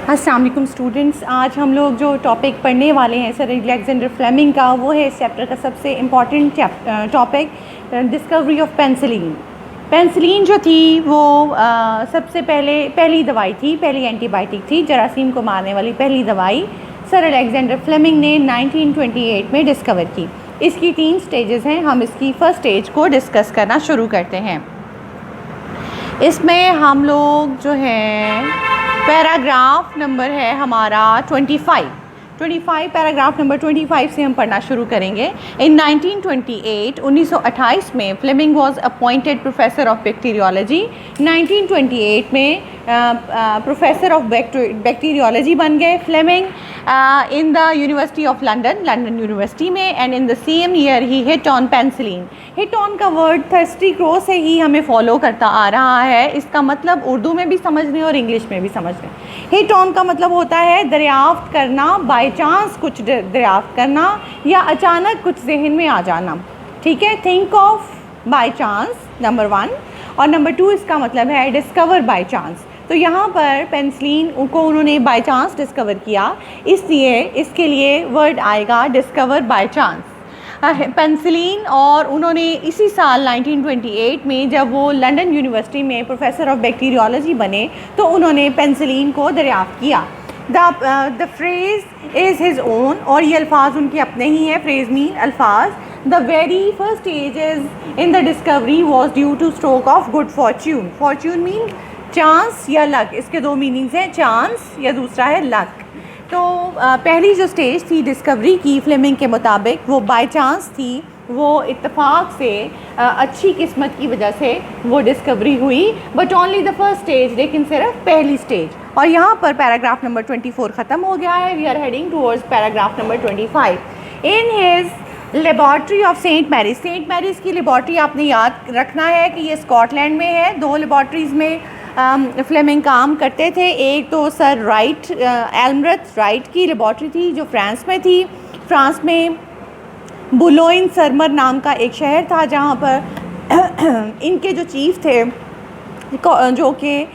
अस्सलाम वालेकुम स्टूडेंट्स, आज हम लोग जो टॉपिक पढ़ने वाले हैं सर अलेक्जेंडर फ्लेमिंग का, वो है इस चैप्टर का सबसे important topic, discovery of penicillin. Penicillin जो थी वो सबसे पहली दवाई थी, पहली एंटीबायोटिक थी, जरासीम को मारने वाली पहली दवाई सर अलेक्जेंडर फ्लेमिंग ने 1928 में डिस्कवर की। इसकी 3 स्टेजेस हैं। हम इसकी फर्स्ट स्टेज को डिस्कस करना शुरू करते हैं। इसमें हम लोग जो है पैराग्राफ नंबर है हमारा 25 पैराग्राफ नंबर 25 से हम पढ़ना शुरू करेंगे। इन 1928 में Fleming was appointed professor of bacteriology. 1928 में प्रोफेसर ऑफ बैक्टीरियोलॉजी बन गए Fleming in the university of London university में। And in the same year he hit on penicillin. Hit on का वर्ड थर्स्टी क्रो से ही हमें follow करता आ रहा है। इसका मतलब उर्दू में भी समझने और इंग्लिश में भी समझने। हिट ऑन का मतलब होता है दरियाफ्त करना, बाय चांस कुछ दरियाफ्त करना या अचानक कुछ जहन में आ जाना। ठीक है, think of by chance number 1, और नंबर 2 इसका मतलब है डिस्कवर बाय चांस। तो यहाँ पर पेंसिलिन को उन्होंने बाय चांस डिस्कवर किया, इसलिए इसके लिए वर्ड आएगा डिस्कवर बाय चांस पेंसिलिन। और उन्होंने इसी साल 1928 में जब वो लंदन यूनिवर्सिटी में प्रोफेसर ऑफ बैक्टीरियोलॉजी बने तो उन्होंने पेंसिलिन को दरियाफ्त किया। The phrase is his own, और ये अल्फाज उनके अपने ही हैं। फ्रेज मीन अल्फाज। The very first stage is in the discovery was due two stroke of good Fortune. Fortune mean chance या लक। इसके 2 मीनिंग्स हैं, चांस या दूसरा है लक। तो पहली जो स्टेज थी डिस्कवरी की फ्लेमिंग के मुताबिक वो बाय चांस थी, वो इत्तेफाक से अच्छी किस्मत की वजह से वो डिस्कवरी हुई। But only the first stage, लेकिन सिर्फ पहली स्टेज। और यहाँ पर पैराग्राफ नंबर 24 ख़त्म हो गया है। We are heading towards paragraph number 25। In his laboratory of Saint Mary's की लेबॉर्ट्री आपने याद रखना है कि ये स्कॉटलैंड में है। 2 लेबॉर्ट्रीज़ में फ्लेमिंग काम करते थे। एक तो सर एल्मरथ राइट की लेबॉर्ट्री थी जो फ्रांस में थी। फ्रांस में बुलोइन सरमर नाम का एक शहर था जहाँ पर इनके जो चीफ थे, जो कि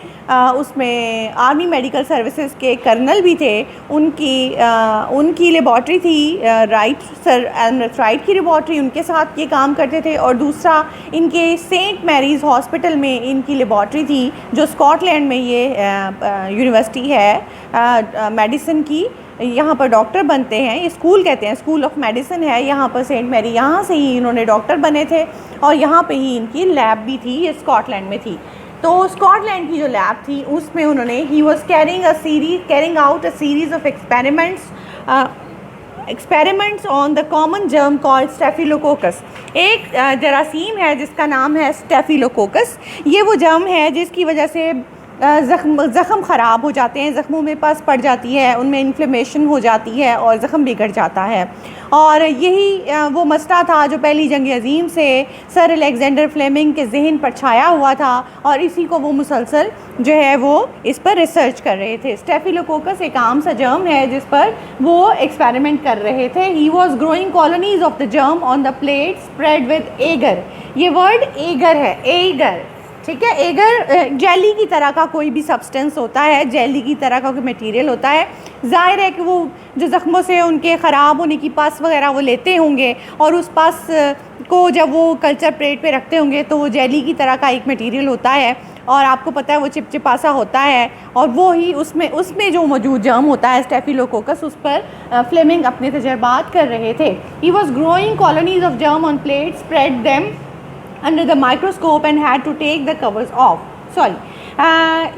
उसमें आर्मी मेडिकल सर्विसेज के कर्नल भी थे, उनकी लेबॉर्ट्री थी सर एल्मरथ राइट की लेबॉर्ट्री, उनके साथ ये काम करते थे। और दूसरा इनके सेंट मैरीज़ हॉस्पिटल में इनकी लेबॉर्ट्री थी जो स्कॉटलैंड में ये यूनिवर्सिटी है मेडिसिन की। यहाँ पर डॉक्टर बनते हैं, ये स्कूल कहते हैं, स्कूल ऑफ मेडिसिन है यहाँ पर सेंट मैरी। यहाँ से ही इन्होंने डॉक्टर बने थे और यहाँ पे ही इनकी लैब भी थी, ये स्कॉटलैंड में थी। तो स्कॉटलैंड की जो लैब थी उसमें उन्होंने he was carrying out a series of experiments on the common germ called staphylococcus. एक जरासीम है जिसका नाम है स्टेफिलोकोकस। ये वो जर्म है जिसकी वजह से ज़ख़म ख़राब हो जाते हैं, ज़ख़मों में पस पड़ जाती है, उनमें इन्फ्लेमेशन हो जाती है और ज़ख़म बिगड़ जाता है। और यही वो मसला था जो पहली जंग अज़ीम से सर अलेक्जेंडर फ्लेमिंग के जहन पर छाया हुआ था और इसी को वो मुसलसल जो है वो इस पर रिसर्च कर रहे थे। स्टेफिलोकोकस एक आम सा जर्म है जिस पर वो एक्सपेरिमेंट कर रहे थे। He was growing colonies of the germ on the plate spread with agar. ये वर्ड एगर है, एगर, ठीक है। एगर जेली की तरह का कोई भी सब्सटेंस होता है, जेली की तरह का कोई मटेरियल होता है। ज़ाहिर है कि वो जो ज़ख्मों से उनके ख़राब होने की पस वगैरह वो लेते होंगे और उस पस को जब वो कल्चर प्लेट पे रखते होंगे तो वो जेली की तरह का एक मटेरियल होता है और आपको पता है वो चिपचिपासा होता है। और वो ही उसमें जो मौजूद जर्म होता है स्टेफिलोकोकस, उस पर फ्लेमिंग अपने तजर्बात कर रहे थे। He was growing colonies of germ on plate, spread them under the microscope and had to take the covers off.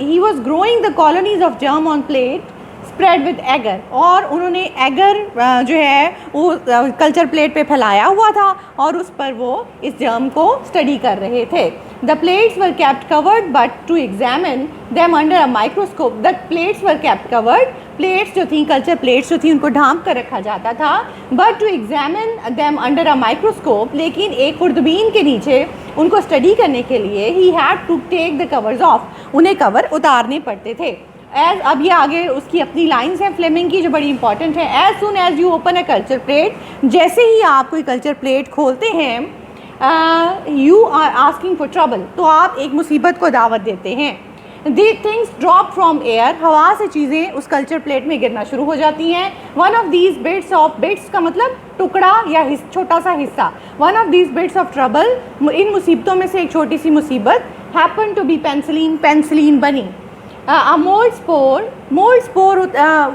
He was growing the colonies of germ on plate spread with agar। और उन्होंने eager जो है वो culture plate पे फैलाया हुआ था और उस पर वो इस जर्म को स्टडी कर रहे थे। The plates were kept covered but to examine them under a microscope, the plates were kept covered। Plates जो थी, कल्चर प्लेट्स जो थी, उनको ढांप कर रखा जाता था। But to examine them under a microscope, लेकिन एक खुर्दबीन के नीचे उनको स्टडी करने के लिए he had to take the covers of, उन्हें कवर उतारने पड़ते थे। अब ये आगे उसकी अपनी लाइंस हैं फ्लेमिंग की जो बड़ी इंपॉर्टेंट है। As soon as you open a culture plate, जैसे ही आप कोई कल्चर प्लेट खोलते हैं, you are asking for trouble, तो आप एक मुसीबत को दावत देते हैं। The things drop from air, हवा से चीज़ें उस कल्चर प्लेट में गिरना शुरू हो जाती हैं। One of these bits of, bits का मतलब टुकड़ा या छोटा सा हिस्सा, one of these bits of trouble, इन मुसीबतों में से एक छोटी सी मुसीबत, happen to be penicillin, penicillin बनी। Mould spore, mould spore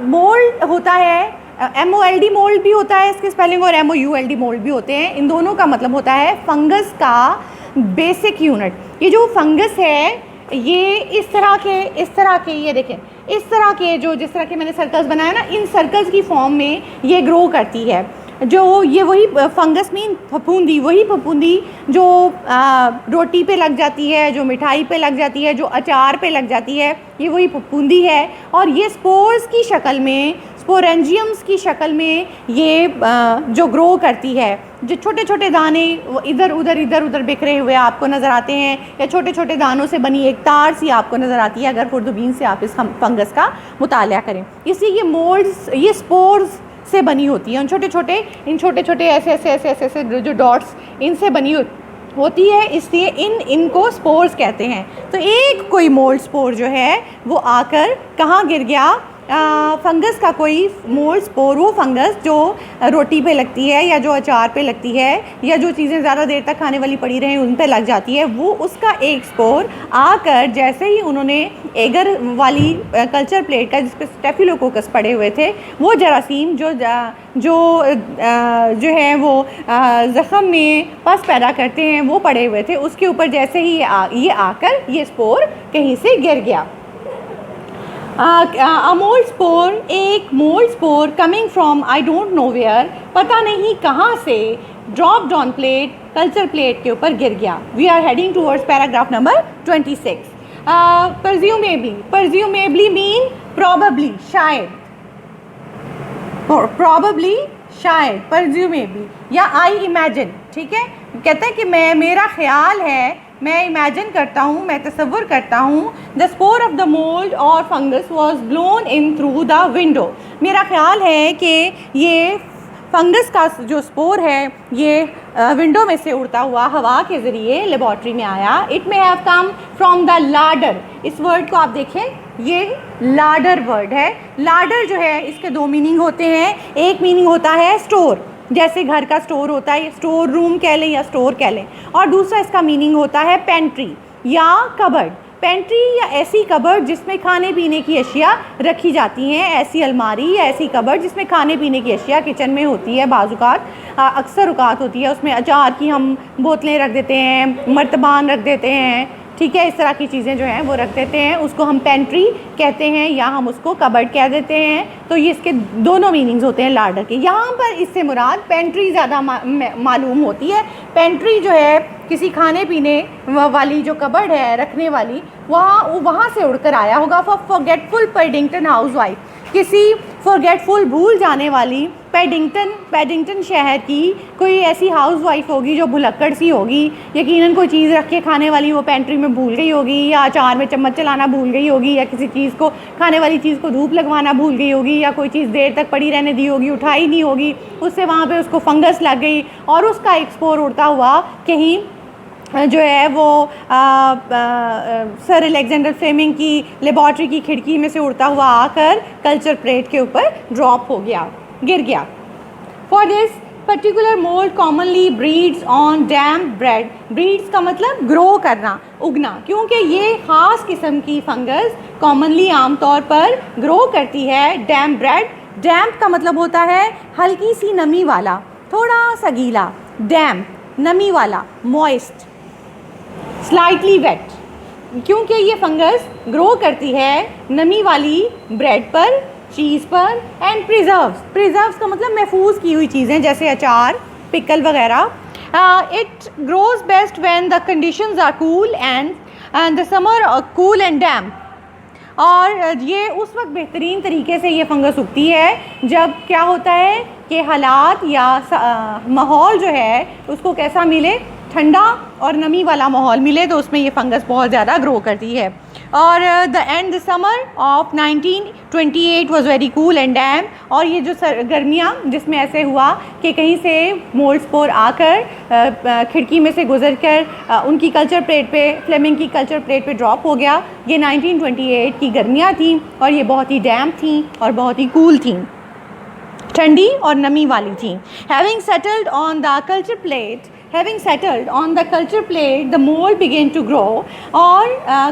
mould होता है, MOLD मोल्ड भी होता है इसके स्पेलिंग, और MOULD मोल्ड भी होते हैं। इन दोनों का मतलब होता है फंगस का बेसिक यूनिट। ये जो फंगस है ये इस तरह के ये देखें, इस तरह के जो, जिस तरह के मैंने सर्कल्स बनाया ना, इन सर्कल्स की फॉर्म में ये ग्रो करती है। जो ये वही फंगस मीन फफूंदी, वही फफूंदी जो रोटी पे लग जाती है, जो मिठाई पे लग जाती है, जो अचार पे लग जाती है, ये वही फफूंदी है। और ये स्पोर्स की शक्ल में, स्पोरेंजियम्स की शक्ल में ये जो ग्रो करती है, जो छोटे छोटे दाने इधर उधर बिखरे हुए आपको नज़र आते हैं, या छोटे छोटे दानों से बनी एक तार सी आपको नज़र आती है अगर खुर्दबीन से आप इस फंगस का मुताला करें। इसलिए ये मोल्ड्स, ये स्पोर्स से बनी होती है, इन छोटे छोटे ऐसे जो डॉट्स इनसे बनी होती है, इसलिए इनको स्पोर्स कहते हैं। तो एक कोई मोल्ड स्पोर जो है वो आकर कहाँ गिर गया, फंगस का कोई मोल्ड स्पोर, वो फंगस जो रोटी पे लगती है या जो अचार पे लगती है या जो चीज़ें ज़्यादा देर तक खाने वाली पड़ी रहें उन पे लग जाती है, वो उसका एक स्पोर आकर जैसे ही उन्होंने एगर वाली कल्चर प्लेट का जिस पे स्टेफिलोकोकस पड़े हुए थे, वो जरासीम जो है वो ज़ख़म में पस पैदा करते हैं, वो पड़े हुए थे, उसके ऊपर जैसे ही ये आकर ये स्पोर कहीं से गिर गया। मोल्ड स्पोर, एक mould spore coming from I don't know where, पता नहीं कहाँ से, dropped on plate, culture plate के ऊपर गिर गया। We are heading towards paragraph number 26। Presumably mean probably, शायद, प्रॉबेबली शायद, प्रेज्यूमेबली या आई इमेजिन, ठीक है। कहते हैं कि मेरा ख्याल है, मैं इमेजिन करता हूँ, मैं तसव्वुर करता हूँ, the spore of the mould और fungus was blown in through the window, मेरा ख्याल है कि ये फंगस का जो स्पोर है ये विंडो में से उड़ता हुआ हवा के ज़रिए लेबॉर्ट्री में आया। It may have come from the लाडर, इस वर्ड को आप देखें, ये लाडर वर्ड है। लाडर जो है इसके दो मीनिंग होते हैं, एक मीनिंग होता है स्टोर, जैसे घर का स्टोर होता है, स्टोर रूम कह लें या स्टोर कह लें, और दूसरा इसका मीनिंग होता है पेंट्री या कबर्ड। पेंट्री या ऐसी कबर्ड जिसमें खाने पीने की अशिया रखी जाती हैं, ऐसी अलमारी या ऐसी कबर्ड जिसमें खाने पीने की अशिया किचन में होती है, बाज़-औक़ात अक्सर औक़ात होती है, उसमें अचार की हम बोतलें रख देते हैं, मर्तबान रख देते हैं, ठीक है, इस तरह की चीज़ें जो हैं वो रख देते हैं, उसको हम पेंट्री कहते हैं या हम उसको कबर्ड कह देते हैं। तो ये इसके दोनों मीनिंग्स होते हैं लाडर के। यहाँ पर इससे मुराद पेंट्री ज़्यादा मालूम होती है। पेंट्री जो है किसी खाने पीने वाली जो कबर्ड है रखने वाली, वहाँ से उड़कर आया होगा। फॉरगेटफुल पैडिंगटन हाउसवाइफ, किसी फॉरगेटफुल भूल जाने वाली पैडिंगटन शहर की कोई ऐसी हाउसवाइफ होगी जो भुलक्कड़ सी होगी, यकीनन कोई चीज़ रख के खाने वाली वो पेंट्री में भूल गई होगी, या अचार में चम्मच चलाना भूल गई होगी, या किसी चीज़ को, खाने वाली चीज़ को धूप लगवाना भूल गई होगी, या कोई चीज़ देर तक पड़ी रहने दी होगी, उठाई नहीं होगी, उससे वहाँ पे उसको फंगस लग गई और उसका एक स्पोर उड़ता हुआ कहीं जो है वो सर अलेक्जेंडर फ्लेमिंग की लेबॉर्ट्री की खिड़की में से उड़ता हुआ आकर कल्चर प्लेट के ऊपर ड्रॉप हो गया, गिर गया। For this particular mould commonly breeds on damp bread, breeds का मतलब ग्रो करना, उगना, क्योंकि ये ख़ास किस्म की फंगस कॉमनली आमतौर पर ग्रो करती है डैम्प ब्रेड। डैम्प का मतलब होता है हल्की सी नमी वाला, थोड़ा सा गीला, डैम्प नमी वाला, मॉइस्ट, स्लाइटली वेट, क्योंकि ये फंगस ग्रो करती है नमी वाली ब्रेड पर, चीज़ पर, एंड प्रिजर्व्स का मतलब महफूज की हुई चीज़ें जैसे अचार, पिकल वगैरह। It grows best when the conditions are cool and the summer cool and damp, और ये उस वक्त बेहतरीन तरीके से ये फंगस उगती है जब क्या होता है कि हालात या माहौल जो है उसको कैसा मिले, ठंडा और नमी वाला माहौल मिले तो उसमें ये फंगस बहुत ज़्यादा ग्रो करती है। और the end the summer of 1928 was very cool and dam. और ये जो गर्मियाँ जिसमें ऐसे हुआ कि कहीं से मोल्ड स्पोर आकर खिड़की में से गुजर कर उनकी कल्चर प्लेट पे, फ्लेमिंग की कल्चर प्लेट पे ड्रॉप हो गया। ये 1928 की गर्मियाँ थीं और ये बहुत ही डैम थीं और बहुत ही कूल थीं, ठंडी और नमी वाली थी। Having settled on the culture plate, the mold began to grow। और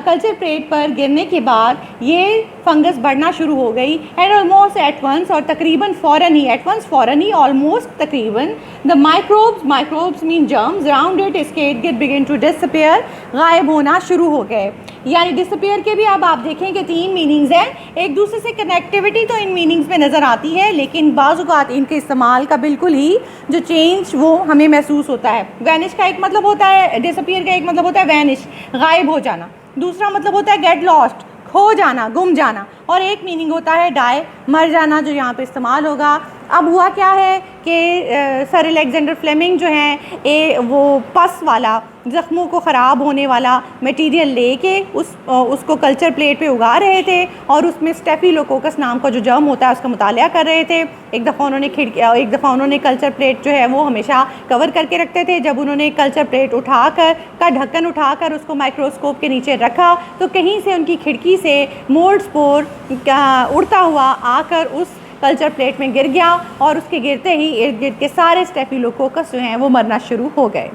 कल्चर प्लेट पर गिरने के बाद ये फंगस बढ़ना शुरू हो गई। एंड ऑलमोस्ट एट वंस, और तकरीबन फ़ौरन ही, एट वंस फ़ौरन ही, ऑलमोस्ट तकरीबन, the microbes mean germs around it get begin to disappear, गायब होना शुरू हो गए। यानी डिसअपीयर के भी अब आप देखें कि 3 मीनिंग्स हैं। एक दूसरे से कनेक्टिविटी तो इन मीनिंग्स में नज़र आती है, लेकिन बाज़ औक़ात इनके इस्तेमाल का बिल्कुल ही जो चेंज वो हमें महसूस होता है। वैनिश का एक मतलब होता है, डिसअपीयर का एक मतलब होता है वैनिश, गायब हो जाना। दूसरा मतलब होता है गेट लॉस्ट, खो जाना, गुम जाना। और एक मीनिंग होता है डाई, मर जाना, जो यहाँ पे इस्तेमाल होगा। अब हुआ क्या है कि सर अलेक्जेंडर फ्लेमिंग जो हैं वो पस वाला, ज़ख्मों को ख़राब होने वाला मटेरियल लेके उसको कल्चर प्लेट पे उगा रहे थे और उसमें स्टेफिलोकोकस नाम का जो जर्म होता है उसका मुतालिया कर रहे थे। एक दफ़ा उन्होंने कल्चर प्लेट जो है वो हमेशा कवर करके रखते थे। जब उन्होंने कल्चर प्लेट का ढक्कन उठाकर उसको माइक्रोस्कोप के नीचे रखा तो कहीं से उनकी खिड़की से मोल्ड स्पोर उड़ता हुआ आकर उस कल्चर प्लेट में गिर गया और उसके गिरते ही इर्द गिर्द के सारे स्टेफिलोकोकस जो हैं वो मरना शुरू हो गए।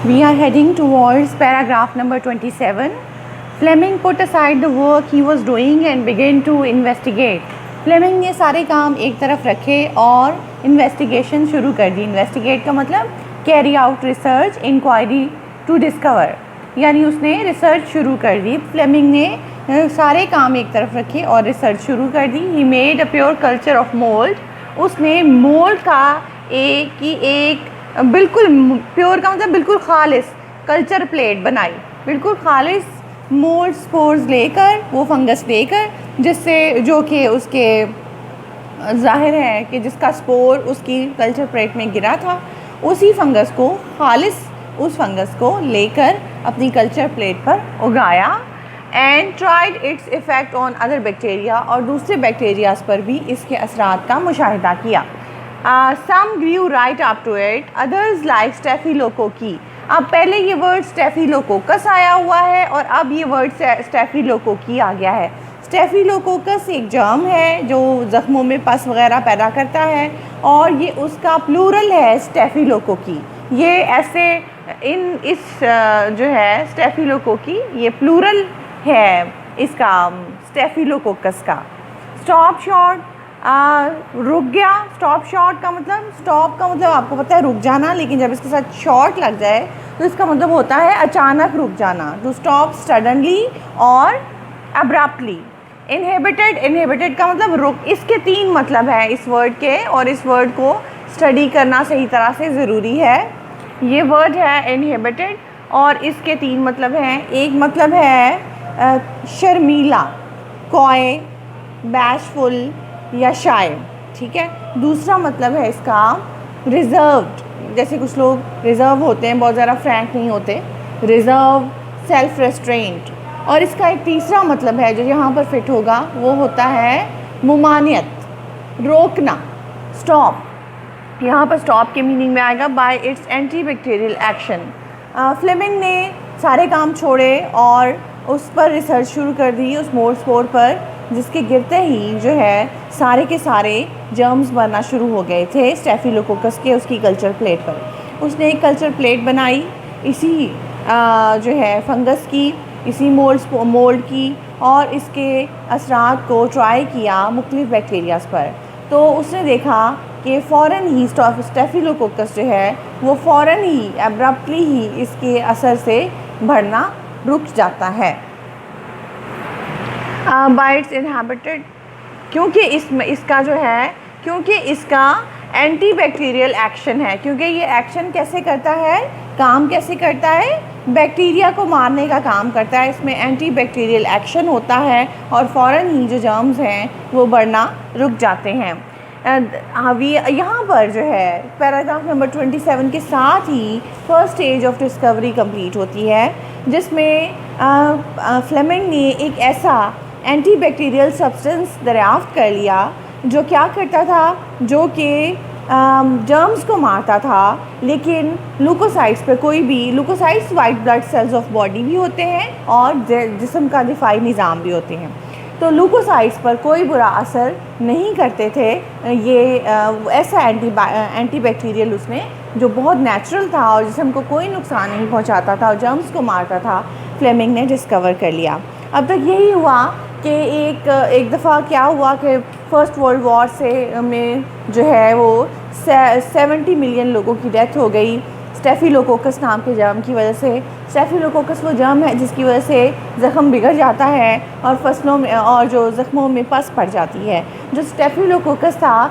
We are heading towards paragraph number 27. Fleming put aside the work he was doing and began to investigate. Fleming ने सारे काम एक तरफ रखे और इन्वेस्टिगेशन शुरू कर दी। इन्वेस्टिगेट का मतलब carry out research, inquiry to discover, यानी उसने रिसर्च शुरू कर दी। फ्लेमिंग ने सारे काम एक तरफ रखे और रिसर्च शुरू कर दी। He made a pure culture of mould. उसने मोल्ड का एक बिल्कुल प्योर का मतलब बिल्कुल खालिस कल्चर प्लेट बनाई, बिल्कुल खालिस मोल्ड स्पोर्स लेकर, वो फंगस लेकर, जिससे जो कि उसके ज़ाहिर है कि जिसका स्पोर उसकी कल्चर प्लेट में गिरा था, उसी फंगस को उस फंगस को लेकर अपनी कल्चर प्लेट पर उगाया। And tried it's effect on other bacteria, और दूसरे बैक्टीरियाज पर भी इसके असरात का मुशाहिदा किया। Some grew right up to it, others like Staphylococcus। अब पहले ये वर्ड स्टेफिलोकोकस आया हुआ है और अब ये वर्ड स्टेफिलोकोकी आ गया है। स्टेफिलोकोकस एक जर्म है जो ज़ख्मों में पस वगैरह पैदा करता है और ये उसका प्लूरल है स्टेफिलोकोकी। ये ऐसे जो है स्टेफिलोकोकी, ये प्लूरल है इसका स्टेफिलोकोकस का। स्टॉप शॉर्ट, रुक गया। स्टॉप शॉर्ट का मतलब आपको पता है रुक जाना, लेकिन जब इसके साथ शॉर्ट लग जाए तो इसका मतलब होता है अचानक रुक जाना, टू स्टॉप सडनली और अब्रप्टली। इनहिबिटेड का मतलब रुक। इसके 3 मतलब है इस वर्ड के, और इस वर्ड को स्टडी करना सही तरह से ज़रूरी है। ये वर्ड है इनहिबिटेड और इसके 3 मतलब हैं। एक मतलब है शर्मीला, कॉय, बैशफुल या शाय, ठीक है। दूसरा मतलब है इसका रिज़र्व्ड, जैसे कुछ लोग रिज़र्व होते हैं, बहुत ज़्यादा फ्रैंक नहीं होते, रिज़र्व, सेल्फ रेस्ट्रेंट। और इसका एक तीसरा मतलब है जो यहाँ पर फिट होगा, वो होता है मुमानियत, रोकना, स्टॉप। यहाँ पर स्टॉप के मीनिंग में आएगा by its anti bacterial action. Fleming ने सारे काम छोड़े और उस पर रिसर्च शुरू कर दी, उस मोल्ड स्पोर पर, जिसके गिरते ही जो है सारे के सारे जर्म्स बनना शुरू हो गए थे स्टेफिलोकोकस के उसकी कल्चर प्लेट पर। उसने एक कल्चर प्लेट बनाई इसी जो है फंगस की, इसी मोल्ड की, और इसके असरात को ट्राई किया मुख्तलिफ बैक्टीरियाज पर। तो उसने देखा कि फ़ौरन ही स्टेफिलोकोकस जो है वो फ़ौरन ही एब्रप्टली ही इसके असर से बढ़ना रुक जाता है। बाइट्स इनहैबिटेड, क्योंकि इसका एंटी बैक्टीरियल एक्शन है। क्योंकि ये एक्शन कैसे करता है, काम कैसे करता है, बैक्टीरिया को मारने का काम करता है। इसमें एंटी बैक्टीरियल एक्शन होता है और फ़ौरन ही जो जर्म्स हैं वो बढ़ना रुक जाते हैं। अभी यहाँ पर जो है पैराग्राफ नंबर 27 के साथ ही first stage of discovery complete होती है, जिसमें फ्लेमिंग ने एक ऐसा एंटी बैक्टीरियल सब्सटेंस दरियाफ्त कर लिया जो क्या करता था, जो कि जर्म्स को मारता था, लेकिन ल्यूकोसाइट्स पर कोई भी, leucocytes white blood cells of body भी होते हैं और जिस्म का दिफाई निज़ाम भी होते हैं, तो ल्यूकोसाइट्स पर कोई बुरा असर नहीं करते थे। ये ऐसा एंटी बैक्टीरियल उसने जो बहुत नेचुरल था और जिस्म को कोई नुकसान नहीं पहुंचाता था और जर्म्स को मारता था, फ्लेमिंग ने डिस्कवर कर लिया। अब तक यही हुआ कि एक दफ़ा क्या हुआ कि फ़र्स्ट वर्ल्ड वॉर से में जो है वो 70 मिलियन लोगों की डेथ हो गई स्टेफिलोकोकस नाम के जर्म की वजह से। स्टेफिलोकोकस वो जर्म है जिसकी वजह से ज़ख़म बिगड़ जाता है और फसलों में और जो ज़ख्मों में पस पड़ जाती है। जो स्टेफिलोकोकस था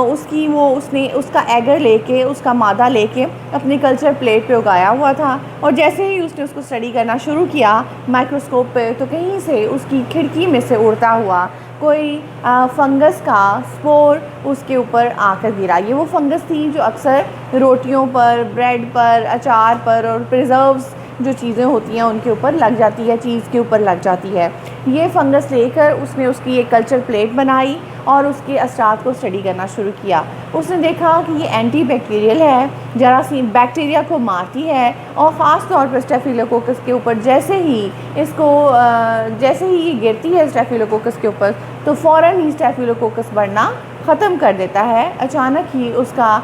उसने उसका एगर लेके, उसका मादा लेके अपनी कल्चर प्लेट पे उगाया हुआ था, और जैसे ही उसने उसको स्टडी करना शुरू किया माइक्रोस्कोप पे, तो कहीं से उसकी खिड़की में से उड़ता हुआ कोई फंगस का स्पोर उसके ऊपर आकर गिरा। ये वो फंगस थी जो अक्सर रोटियों पर, ब्रेड पर, अचार पर और प्रिजर्व्स जो चीज़ें होती हैं उनके ऊपर लग जाती है, चीज़ के ऊपर लग जाती है। ये फंगस लेकर उसने उसकी एक कल्चर प्लेट बनाई और उसके असरात को स्टडी करना शुरू किया। उसने देखा कि ये एंटी बैक्टीरियल है, जरासीम बैक्टीरिया को मारती है, और ख़ास तौर पर स्टेफिलोकोकस के ऊपर जैसे ही ये गिरती है स्टेफिलोकोकस के ऊपर, तो फ़ौरन ही स्टेफिलोकोकस बढ़ना ख़त्म कर देता है। अचानक ही उसका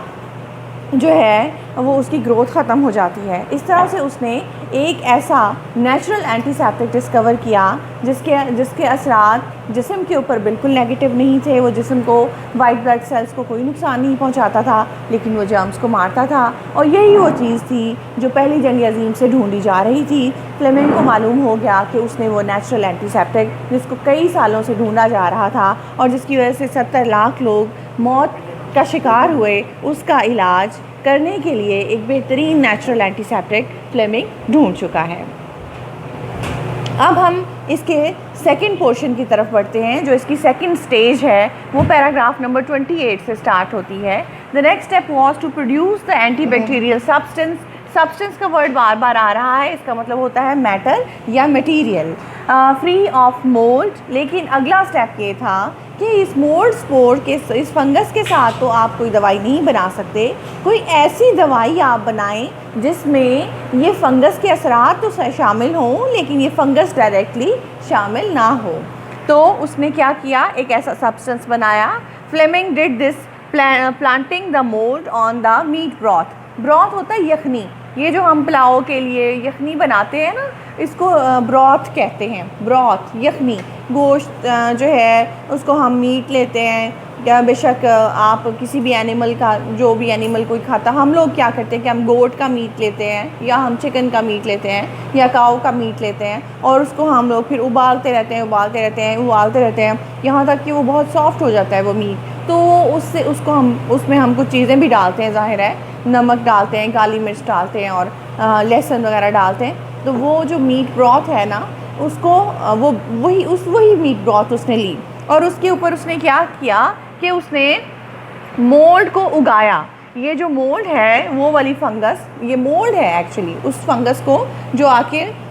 जो है वो उसकी ग्रोथ ख़त्म हो जाती है। इस तरह से उसने एक ऐसा नेचुरल एंटीसेप्टिक डिस्कवर किया जिसके असरात जिस्म के ऊपर बिल्कुल नेगेटिव नहीं थे। वो जिस्म को, वाइट ब्लड सेल्स को कोई नुकसान नहीं पहुंचाता था, लेकिन वो जर्म्स को मारता था। और यही वो चीज़ थी जो पहली जंग अज़ीम से ढूंढी जा रही थी। फ्लेमिंग को मालूम हो गया कि उसने वो नेचुरल एंटीसेप्टिक जिसको कई सालों से ढूंढा जा रहा था और जिसकी वजह से 70 लाख लोग मौत का शिकार हुए, उसका इलाज करने के लिए एक बेहतरीन नेचुरल एंटीसेप्टिक फ्लेमिंग ढूंढ चुका है। अब हम इसके सेकंड पोर्शन की तरफ बढ़ते हैं। जो इसकी सेकंड स्टेज है वो पैराग्राफ नंबर 28 से स्टार्ट होती है। The next step was to produce the antibacterial substance. Substance का वर्ड बार बार आ रहा है, इसका मतलब होता है मैटर या मटेरियल, फ्री ऑफ मोल्ड। लेकिन अगला स्टेप ये था कि इस मोल्ड स्पोर के, इस फंगस के साथ तो आप कोई दवाई नहीं बना सकते, कोई ऐसी दवाई आप बनाएं जिसमें ये फंगस के असरात तो शामिल हों लेकिन ये फंगस डायरेक्टली शामिल ना हो। तो उसने क्या किया, एक ऐसा सब्सटेंस बनाया। Fleming did this planting the mould on the meat broth. Broth होता है यखनी, ये जो हम पुलाव के लिए यखनी बनाते हैं ना, इसको ब्रॉथ कहते हैं। ब्रॉथ, यखनी, गोश्त जो है उसको हम मीट लेते हैं, या बेशक आप किसी भी एनिमल का, जो भी एनिमल कोई खाता, हम लोग क्या करते हैं कि हम गोट का मीट लेते हैं या हम चिकन का मीट लेते हैं या काऊ का मीट लेते हैं, और उसको हम लोग फिर उबालते रहते हैं यहाँ तक कि वो बहुत सॉफ्ट हो जाता है वो मीट। तो उसमें हम कुछ चीज़ें भी डालते हैं, ज़ाहिर है नमक डालते हैं, काली मिर्च डालते हैं और लहसुन वगैरह डालते हैं। तो वो जो मीट ब्रॉथ है ना, उसको वही मीट ब्रॉथ उसने ली और उसके ऊपर उसने क्या किया कि उसने मोल्ड को उगाया। ये जो मोल्ड है वो वाली फंगस, ये मोल्ड है एक्चुअली उस फंगस को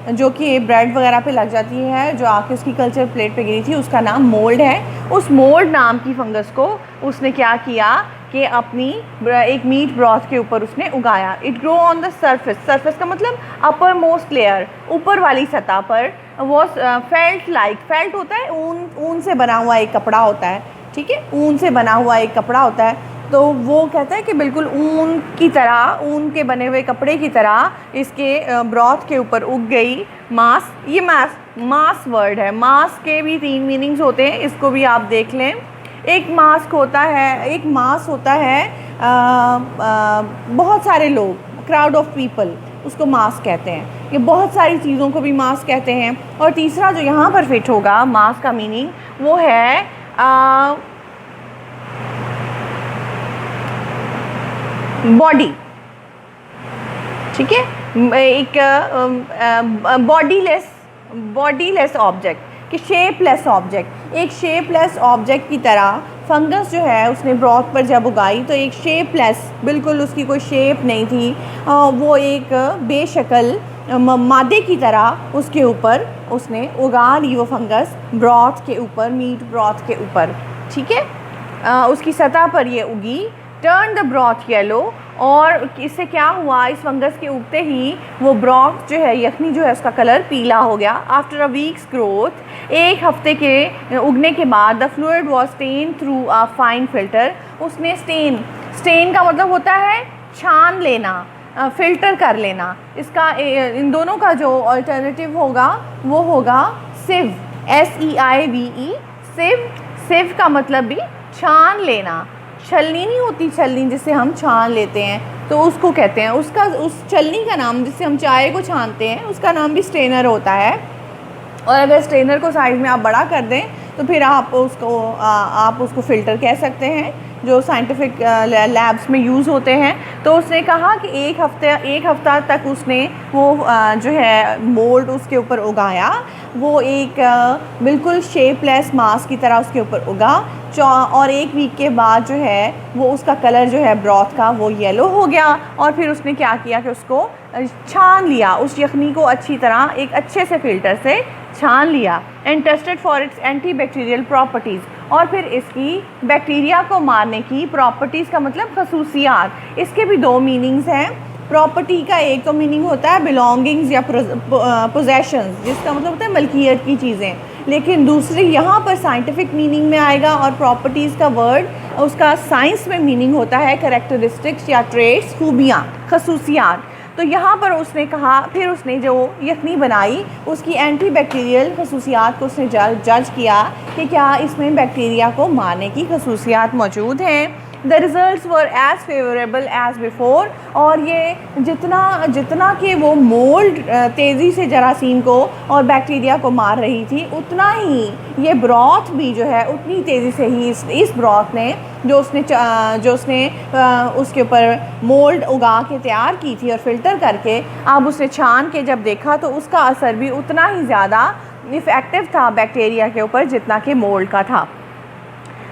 जो कि ब्रेड वगैरह पे लग जाती है, जो आके उसकी कल्चर प्लेट पे गिरी थी, उसका नाम मोल्ड है। उस मोल्ड नाम की फंगस को उसने क्या किया कि अपनी एक मीट ब्रॉथ के ऊपर उसने उगाया। It grow on the surface. Surface का मतलब अपर मोस्ट लेयर, ऊपर वाली सतह पर। वो फेल्ट होता है, ऊन से बना हुआ एक कपड़ा होता है, ठीक है, ऊन से बना हुआ एक कपड़ा होता है। तो वो कहता है कि बिल्कुल ऊन की तरह, ऊन के बने हुए कपड़े की तरह इसके ब्रॉथ के ऊपर उग गई मांस। ये मांस वर्ड है। मांस के भी 3 मीनिंग्स होते हैं, इसको भी आप देख लें। एक मास होता है बहुत सारे लोग, क्राउड ऑफ पीपल, उसको मास कहते हैं। ये बहुत सारी चीज़ों को भी मास कहते हैं। और तीसरा जो यहाँ पर फिट होगा मास का मीनिंग, वो है बॉडी, ठीक है, एक बॉडीलेस ऑब्जेक्ट कि शेपलेस ऑब्जेक्ट, एक शेपलेस ऑब्जेक्ट की तरह फंगस जो है उसने ब्रॉथ पर जब उगाई तो एक शेपलेस, बिल्कुल उसकी कोई शेप नहीं थी, वो एक बेशक्ल मादे की तरह उसके ऊपर उसने उगा ली वो फंगस ब्रॉथ के ऊपर, मीट ब्रॉथ के ऊपर। ठीक है, उसकी सतह पर ये उगी। टर्न द ब्रॉथ येलो, और इससे क्या हुआ, इस फंगस के उगते ही वो ब्रॉथ जो है, यखनी जो है, उसका कलर पीला हो गया। आफ्टर अ वीक्स ग्रोथ, एक हफ्ते के उगने के बाद, the fluid was strained through a fine filter, उसने स्टेन का मतलब होता है छान लेना, फ़िल्टर कर लेना। इसका इन दोनों का जो अल्टरनेटिव होगा वो होगा सिव, SEIVE, सिव का मतलब भी छान लेना। छलनी नहीं होती, छलनी जिससे हम छान लेते हैं तो उसको कहते हैं, उस छलनी का नाम जिससे हम चाय को छानते हैं उसका नाम भी स्ट्रेनर होता है। और अगर स्ट्रेनर को साइज़ में आप बड़ा कर दें तो फिर आप उसको फ़िल्टर कह सकते हैं, जो साइंटिफिक लैब्स में यूज़ होते हैं। तो उसने कहा कि एक हफ़्ता तक उसने वो जो है मोल्ड उसके ऊपर उगाया, वो एक बिल्कुल शेपलेस मास की तरह उसके ऊपर उगा। और एक वीक के बाद जो है वो उसका कलर जो है ब्रॉथ का वो येलो हो गया। और फिर उसने क्या किया कि उसको छान लिया, उस यखनी को अच्छी तरह एक अच्छे से फ़िल्टर से छान लिया। And tested for its anti bacterial properties, और फिर इसकी बैक्टीरिया को मारने की प्रॉपर्टीज़ का मतलब खसूसियात। इसके भी दो मीनिंग्स हैं। प्रॉपर्टी का एक तो मीनिंग होता है बिलोंगिंग्स या पोजेशंस, जिसका मतलब होता है मलकियत की चीज़ें, लेकिन दूसरी यहाँ पर साइंटिफिक मीनिंग में आएगा। और प्रॉपर्टीज़ का वर्ड उसका साइंस में मीनिंग होता है कैरेक्टरिस्टिक्स या ट्रेट्स, खूबियाँ, खसूसियात। तो यहाँ पर उसने कहा, फिर उसने जो यखनी बनाई उसकी एंटी बैक्टीरियल खसूसियात को उसने जज किया कि क्या इसमें बैक्टीरिया को मारने की खसूसियात मौजूद हैं। The results were as favourable as before, और ये जितना कि वो मोल्ड तेज़ी से जरासीम को और बैक्टीरिया को मार रही थी, उतना ही ये ब्रॉथ भी जो है उतनी तेज़ी से ही इस ब्रॉथ ने जो उसने उसके ऊपर मोल्ड उगा के तैयार की थी और फ़िल्टर करके अब उसने छान के जब देखा तो उसका असर भी उतना ही ज़्यादा इफ़ेक्टिव था बैक्टीरिया के ऊपर जितना कि मोल्ड का था।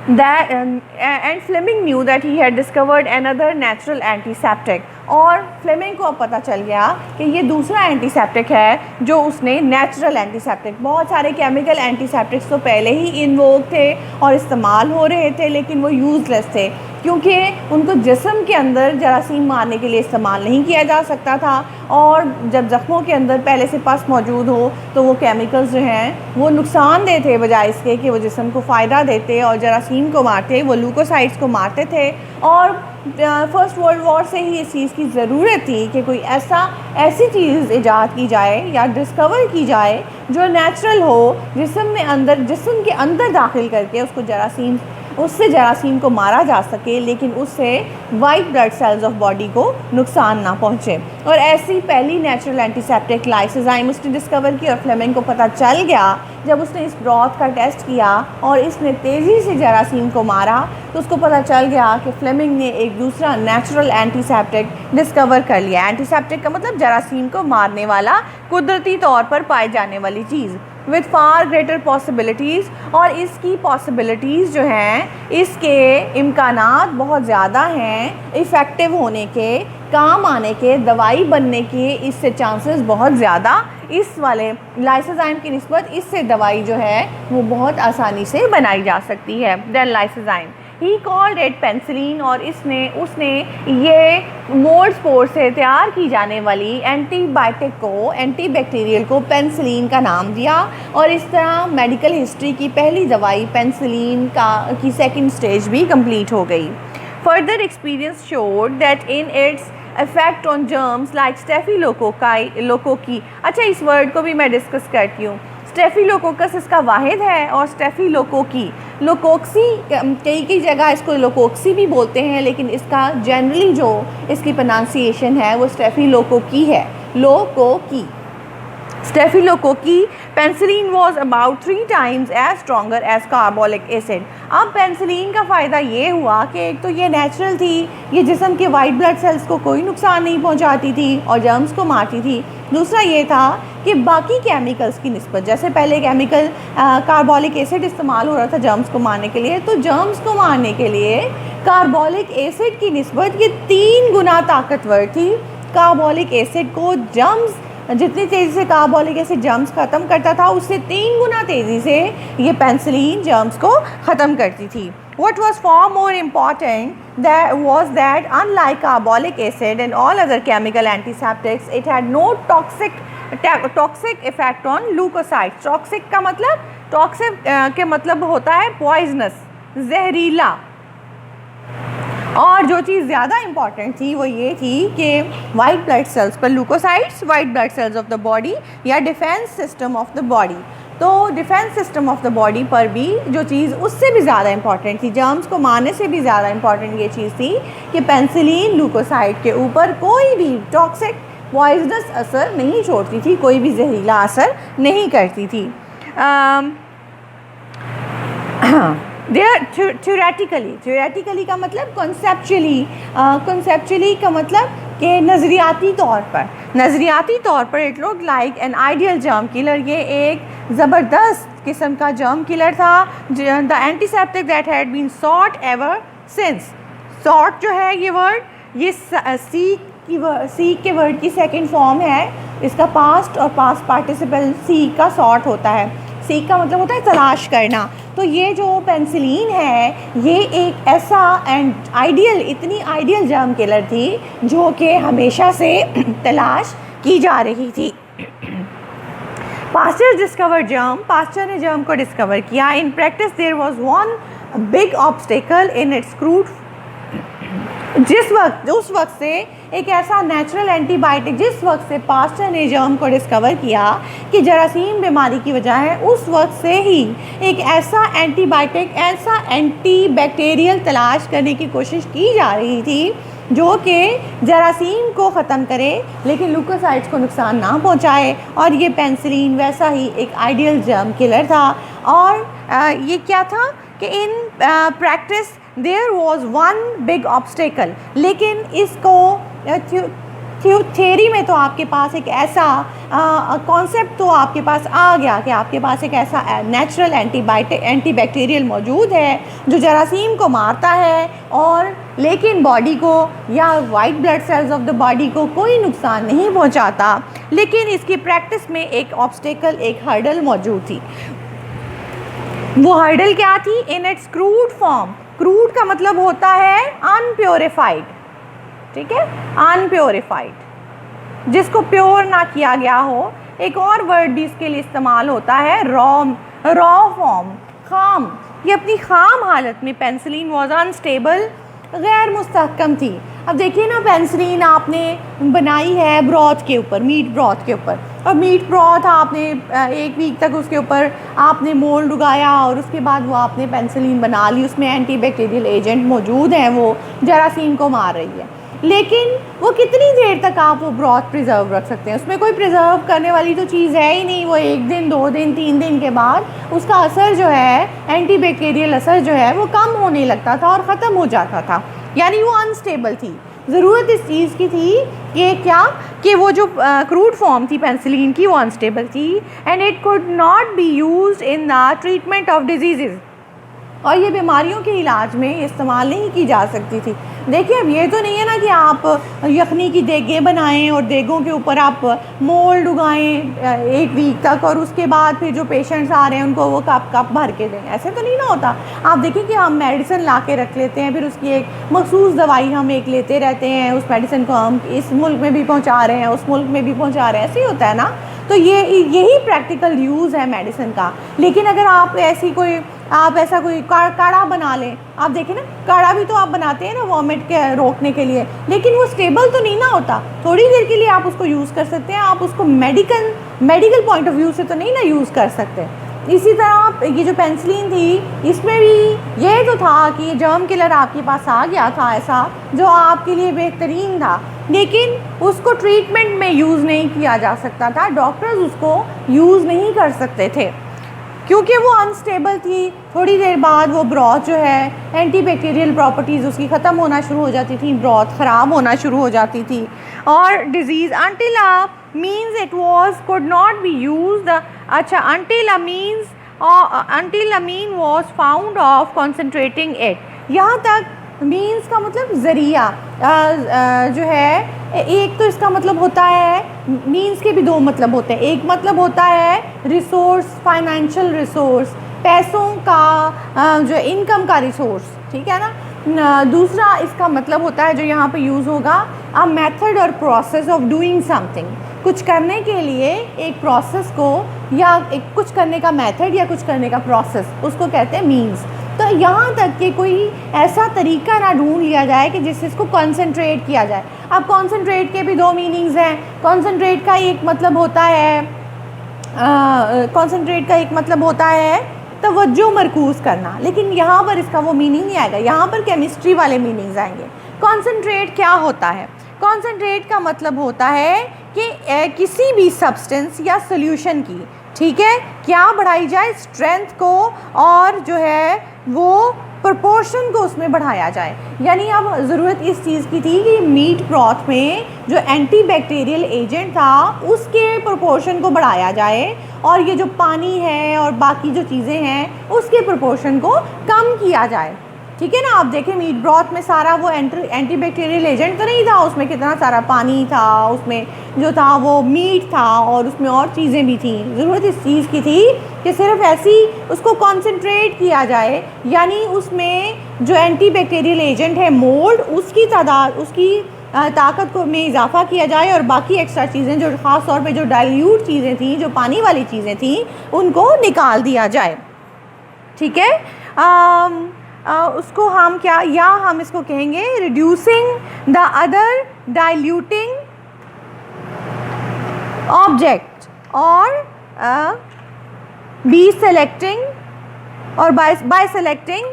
And Fleming knew that he had discovered another natural antiseptic, और फ्लेमिंग को अब पता चल गया कि ये दूसरा एंटीसेप्टिक है जो उसने नेचुरल एंटीसेप्टिक। बहुत सारे केमिकल एंटीसेप्टिक्स तो पहले ही इन्वोक थे और इस्तेमाल हो रहे थे, लेकिन वो यूज़लेस थे क्योंकि उनको जिस्म के अंदर जरासीम मारने के लिए इस्तेमाल नहीं किया जा सकता था। और जब ज़ख्मों के अंदर पहले से पस मौजूद हो तो वो केमिकल्स जो हैं वो नुकसानदेह थे, बजाय इसके कि वो जिस्म को फ़ायदा देते और जरासीम को मारते, वो ल्यूकोसाइट्स को मारते थे। और फ़र्स्ट वर्ल्ड वॉर से ही इस चीज़ की ज़रूरत थी कि कोई ऐसी चीज़ ईजाद की जाए या डिस्कवर की जाए जो नेचुरल हो, जिस्म के अंदर दाखिल करके उससे जरासीम को मारा जा सके, लेकिन उससे white blood cells of body को नुकसान ना पहुँचे। और ऐसी पहली नेचुरल एंटीसेप्टिक लाइसोजाइम उसने डिस्कवर की। और फ्लेमिंग को पता चल गया जब उसने इस ब्रॉथ का टेस्ट किया और इसने तेज़ी से जरासीम को मारा तो उसको पता चल गया कि फ्लेमिंग ने एक दूसरा नेचुरल एंटीसेप्टिक डिस्कवर कर लिया। एंटीसेप्टिक का मतलब जरासीम को मारने वाला कुदरती तौर पर पाई जाने वाली चीज़ विद फार ग्रेटर पॉसिबिलिटीज़। और इसकी पॉसिबिलिटीज़ जो हैं, इसके इम्कानात बहुत ज़्यादा हैं इफ़ेक्टिव होने के, काम आने के, दवाई बनने के इससे चांसेस बहुत ज़्यादा। इस वाले लाइसोजाइम की निस्बत इससे दवाई जो है वो बहुत आसानी से बनाई जा सकती है then lysozyme. He called it penicillin, और उसने ये मोल्ड स्पोर से तैयार की जाने वाली एंटीबायोटिक को, एंटीबैक्टीरियल को पेंसिलिन का नाम दिया। और इस तरह मेडिकल हिस्ट्री की पहली दवाई पेंसिलिन की सेकंड स्टेज भी कंप्लीट हो गई। Further experience showed that in its effect on germs like staphylococci. अच्छा, इस वर्ड को भी मैं डिस्कस करती हूँ। स्टेफिलोकोकस इसका वाहिद है और स्टेफिलोकोकी, लोकोक्सी, कई जगह इसको लोकोक्सी भी बोलते हैं, लेकिन इसका जनरली जो इसकी प्रोनाउंसिएशन है वो स्टेफिलोकोकी है, लोकोकी। Staphylococci penicillin was about 3 times as stronger as carbolic acid. अब पेंसिलिन का फ़ायदा ये हुआ कि एक तो ये नेचुरल थी, ये जिस्म के वाइट ब्लड सेल्स को कोई नुकसान नहीं पहुंचाती थी और जर्म्स को मारती थी। दूसरा ये था कि बाकी केमिकल्स की निस्बत, जैसे पहले केमिकल कार्बोलिक एसिड इस्तेमाल हो रहा था जर्म्स को मारने के लिए, तो जर्म्स को मारने के लिए कार्बोलिक एसिड की निस्बत ये 3 गुना ताकतवर थी। कार्बोलिक एसिड को जर्म्स, जितनी तेज़ी से कार्बोलिक एसिड जर्म्स ख़त्म करता था उससे 3 गुना तेज़ी से ये पेंसिलिन जर्म्स को ख़त्म करती थी। What was far more important was that unlike carbolic acid and all other chemical antiseptics, it had no toxic effect on leukocytes. Toxic का मतलब, toxic के मतलब होता है poisonous, जहरीला। और जो चीज़ ज़्यादा इम्पॉर्टेंट थी वो ये थी कि वाइट ब्लड सेल्स पर, leucocytes white blood cells of the body या defence system of the body, तो defence system of the body पर भी जो चीज़ उससे भी ज़्यादा इम्पॉर्टेंट थी, जर्म्स को मारने से भी ज़्यादा इम्पॉर्टेंट ये चीज़ थी कि पेंसिलिन लूकोसाइट के ऊपर कोई भी टॉक्सिक पॉइजनस असर नहीं छोड़ती थी, कोई भी जहरीला असर नहीं करती थी। थ्योरेटिकली का मतलब कॉन्सेप्चुअली का मतलब कि नज़रियाती तौर पर it look like an ideal germ killer. ये एक ज़बरदस्त किस्म का जर्म किलर था। The antiseptic that had been sought ever since. Sought जो है ये वर्ड, ये सीक के वर्ड की सेकंड फॉर्म है। इसका पास्ट और पास्ट पार्टिसिपल सीक का सॉट होता है। सीक का मतलब होता है तलाश करना। तो ये जो पेंसिलिन है ये एक ऐसा एंड आइडियल, इतनी आइडियल जर्म किलर थी जो कि हमेशा से तलाश की जा रही थी। पास्चर डिस्कवर जर्म, पास्चर ने जर्म को डिस्कवर किया। In practice there was one big obstacle in its crude. उस वक्त से एक ऐसा नेचुरल एंटीबायोटिक, जिस वक्त से पास्चर ने जर्म को डिस्कवर किया कि जरासीम बीमारी की वजह है, उस वक्त से ही एक ऐसा एंटीबायोटिक, ऐसा एंटीबैक्टीरियल तलाश करने की कोशिश की जा रही थी जो कि जरासीम को ख़त्म करे लेकिन लूकोसाइट्स को नुकसान ना पहुंचाए। और ये पेंसिलिन वैसा ही एक आइडियल जर्म किलर था। और ये क्या था कि in practice there was one big obstacle, लेकिन इसको थियोरी में तो आपके पास एक ऐसा कॉन्सेप्ट तो आपके पास आ गया कि आपके पास एक ऐसा नेचुरल एंटीबैक्टीरियल मौजूद है जो जरासीम को मारता है, और लेकिन बॉडी को या white blood cells of the body को कोई नुकसान नहीं पहुंचाता। लेकिन इसकी प्रैक्टिस में एक ऑब्स्टेकल, एक हर्डल मौजूद थी। वो हर्डल क्या थी? इन इट्स क्रूड फॉर्म। क्रूड का मतलब होता है अनप्योरीफाइड, ठीक है, अनप्योरीफाइड, जिसको प्योर ना किया गया हो। एक और वर्ड भी इसके लिए इस्तेमाल होता है, रॉ फॉर्म, खाम। ये अपनी खाम हालत में पेंसिलिन वॉज अनस्टेबल, गैर मुस्तहकम थी। अब देखिए ना, पेंसिलिन आपने बनाई है ब्रॉथ के ऊपर, मीट ब्रॉथ के ऊपर, और मीट ब्रॉथ आपने 1 वीक तक उसके ऊपर आपने मोल्ड उगाया और उसके बाद वो आपने पेंसिलिन बना ली। उसमें एंटीबैक्टीरियल एजेंट मौजूद हैं, वो जरासीम को मार रही है। लेकिन वो कितनी देर तक आप वो ब्रॉथ प्रिजर्व रख सकते हैं? उसमें कोई प्रिजर्व करने वाली तो चीज़ है ही नहीं। वो 1 दिन, 2 दिन, 3 दिन के बाद उसका असर जो है, एंटीबैक्टीरियल असर जो है, वो कम होने लगता था और ख़त्म हो जाता था। यानी वो अनस्टेबल थी। ज़रूरत इस चीज़ की थी कि क्या, कि वो जो क्रूड फॉर्म थी पेंसिलिन की, वो अनस्टेबल थी and it could not be used in the treatment of disease, और ये बीमारियों के इलाज में इस्तेमाल नहीं की जा सकती थी। देखिए, अब ये तो नहीं है ना कि आप यखनी की देगें बनाएं और देगों के ऊपर आप मोल्ड उगाएं 1 वीक तक और उसके बाद फिर जो पेशेंट्स आ रहे हैं उनको वो कप भर के दें। ऐसे तो नहीं ना होता। आप देखिए कि हम मेडिसिन ला के रख लेते हैं, फिर उसकी एक मखसूस दवाई हम एक लेते रहते हैं, उस मेडिसिन को हम इस मुल्क में भी पहुँचा रहे हैं, उस मुल्क में भी पहुँचा रहे हैं, ऐसे ही होता है ना। तो यही प्रैक्टिकल यूज़ है मेडिसिन का। लेकिन अगर आप ऐसा कोई काढ़ा बना लें, आप देखें ना, काढ़ा भी तो आप बनाते हैं ना वॉमिट के रोकने के लिए, लेकिन वो स्टेबल तो नहीं ना होता। थोड़ी देर के लिए आप उसको यूज़ कर सकते हैं, आप उसको मेडिकल पॉइंट ऑफ व्यू से तो नहीं ना यूज़ कर सकते। इसी तरह ये जो पेंसिलिन थी, इसमें भी ये तो था कि ये जर्म किलर आपके पास आ गया था ऐसा जो आपके लिए बेहतरीन था। लेकिन उसको ट्रीटमेंट में यूज़ नहीं किया जा सकता था, डॉक्टर्स उसको यूज़ नहीं कर सकते थे क्योंकि वो अनस्टेबल थी। थोड़ी देर बाद वो ब्रॉथ जो है एंटीबैक्टीरियल प्रॉपर्टीज़ उसकी ख़त्म होना शुरू हो जाती थी, ब्रॉथ ख़राब होना शुरू हो जाती थी और disease until a means it was could not be used। अच्छा, until a mean was found of concentrating it। यहाँ तक मीन्स का मतलब ज़रिया जो है, एक तो इसका मतलब होता है, मीन्स के भी दो मतलब होते हैं। एक मतलब होता है रिसोर्स, फाइनेंशियल रिसोर्स, पैसों का जो इनकम का रिसोर्स, ठीक है ना। दूसरा इसका मतलब होता है जो यहाँ पे यूज़ होगा, अ मेथड और प्रोसेस ऑफ डूइंग समथिंग। कुछ करने के लिए एक प्रोसेस को या एक कुछ करने का मेथड या कुछ करने का प्रोसेस, उसको कहते हैं मीन्स। तो यहाँ तक कि कोई ऐसा तरीका ना ढूंढ लिया जाए कि जिससे इसको कॉन्सेंट्रेट किया जाए। अब कॉन्सेंट्रेट के भी दो मीनिंग्स हैं। कॉन्सेंट्रेट का एक मतलब होता है तवज्जो मरकूज़ करना, लेकिन यहाँ पर इसका वो मीनिंग नहीं आएगा, यहाँ पर केमिस्ट्री वाले मीनिंग्स आएंगे। कॉन्सेंट्रेट क्या होता है? कॉन्सेंट्रेट का मतलब होता है कि किसी भी सब्सटेंस या सोल्यूशन की, ठीक है, क्या बढ़ाई जाए, स्ट्रेंथ को और जो है वो प्रोपोर्शन को उसमें बढ़ाया जाए। यानी अब ज़रूरत इस चीज़ की थी कि मीट ब्रॉथ में जो एंटीबैक्टीरियल एजेंट था उसके प्रोपोर्शन को बढ़ाया जाए और ये जो पानी है और बाकी जो चीज़ें हैं उसके प्रोपोर्शन को कम किया जाए, ठीक है ना। आप देखें मीट ब्रॉथ में सारा वो एंटीबैक्टीरियल एजेंट तो नहीं था, उसमें कितना सारा पानी था, उसमें जो था वो मीट था और उसमें और चीज़ें भी थी। ज़रूरत इस चीज़ की थी कि सिर्फ ऐसी उसको कॉन्सेंट्रेट किया जाए, यानी उसमें जो एंटीबैक्टीरियल एजेंट है मोल्ड, उसकी तादाद, उसकी ताकत को में इजाफा किया जाए और बाकी एक्स्ट्रा चीज़ें जो ख़ास तौर पे जो डाइल्यूट चीज़ें थी, जो पानी वाली चीज़ें थी, उनको निकाल दिया जाए, ठीक है। उसको हम क्या, या हम इसको कहेंगे reducing the other diluting object और बी सेलेक्टिंग और bye selecting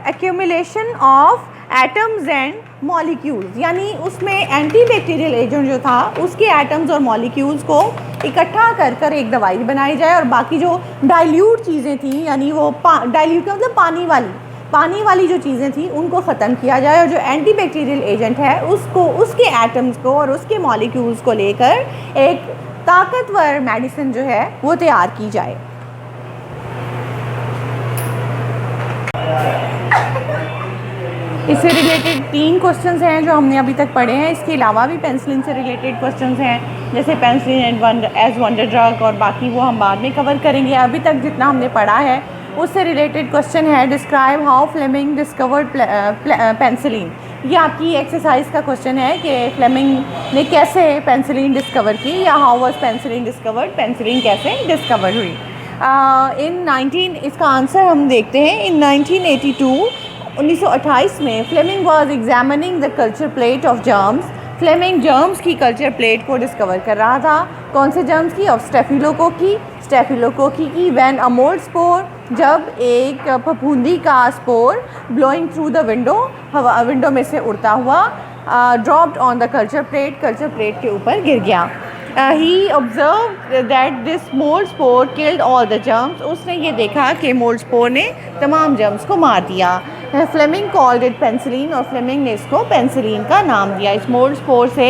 accumulation of atoms and molecules. यानी उसमें एंटीबैक्टीरियल एजेंट जो था उसके एटम्स और मॉलिक्यूल्स को इकट्ठा कर कर एक दवाई बनाई जाए और बाकी जो डाइल्यूट चीज़ें थी, यानी वो डाइल्यूट का मतलब पानी वाली जो चीज़ें थी उनको ख़त्म किया जाए और जो एंटीबैक्टीरियल एजेंट है उसको, उसके एटम्स को और उसके मॉलिक्यूल्स को लेकर एक ताकतवर मेडिसिन जो है वो तैयार की जाए। इससे रिलेटेड 3 क्वेश्चंस हैं जो हमने अभी तक पढ़े हैं। इसके अलावा भी पेंसिलिन से रिलेटेड क्वेश्चंस हैं, जैसे पेंसिलिन एज वंडर ड्रग, और बाकी वो हम बाद में कवर करेंगे। अभी तक जितना हमने पढ़ा है उससे रिलेटेड क्वेश्चन है, describe how Fleming discovered penicillin. ये आपकी एक्सरसाइज का क्वेश्चन है कि फ्लेमिंग ने कैसे पेंसिलिन डिस्कवर की, या how was penicillin discovered, penicillin कैसे डिस्कवर हुई। इसका आंसर हम देखते हैं। इन 1928 में Fleming was examining the culture plate of germs. Fleming germs की कल्चर प्लेट को डिस्कवर कर रहा था। कौन से जर्म्स की? ऑफ स्टेफिलोकोकी की। व्हेन अ मोल्ड स्पोर, जब एक फफूंदी का spore blowing through the window में से उड़ता हुआ dropped on the culture plate के ऊपर गिर गया। He observe that this mould spore killed all the germs. उसने ये देखा कि मोल्ड स्पोर ने तमाम जर्म्स को मार दिया। फ्लेमिंग कॉल्ड इट पेंसिलिन, और फ्लेमिंग ने इसको पेंसिलिन का नाम दिया। इस मोल्ड स्पोर से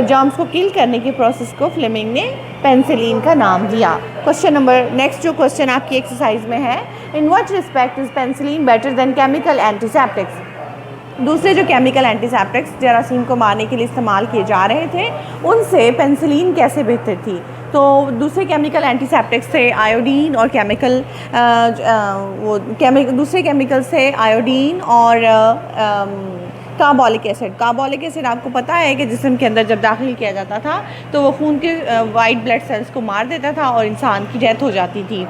जर्म्स को किल करने के प्रोसेस को फ्लेमिंग ने पेंसिलिन का नाम दिया। क्वेश्चन नंबर, नेक्स्ट जो क्वेश्चन आपकी एक्सरसाइज में है, in what respect is penicillin better than chemical antiseptics. दूसरे जो केमिकल एंटीसेप्टिक्स जरासीम को मारने के लिए इस्तेमाल किए जा रहे थे उनसे पेंसिलिन कैसे बेहतर थी? तो दूसरे केमिकल एंटीसेप्टिक्स थे आयोडीन और दूसरे केमिकल से आयोडीन और कार्बोलिक एसिड आपको पता है कि जिस्म के अंदर जब दाखिल किया जाता था तो वो खून के वाइट ब्लड सेल्स को मार देता था और इंसान की डेथ हो जाती थी।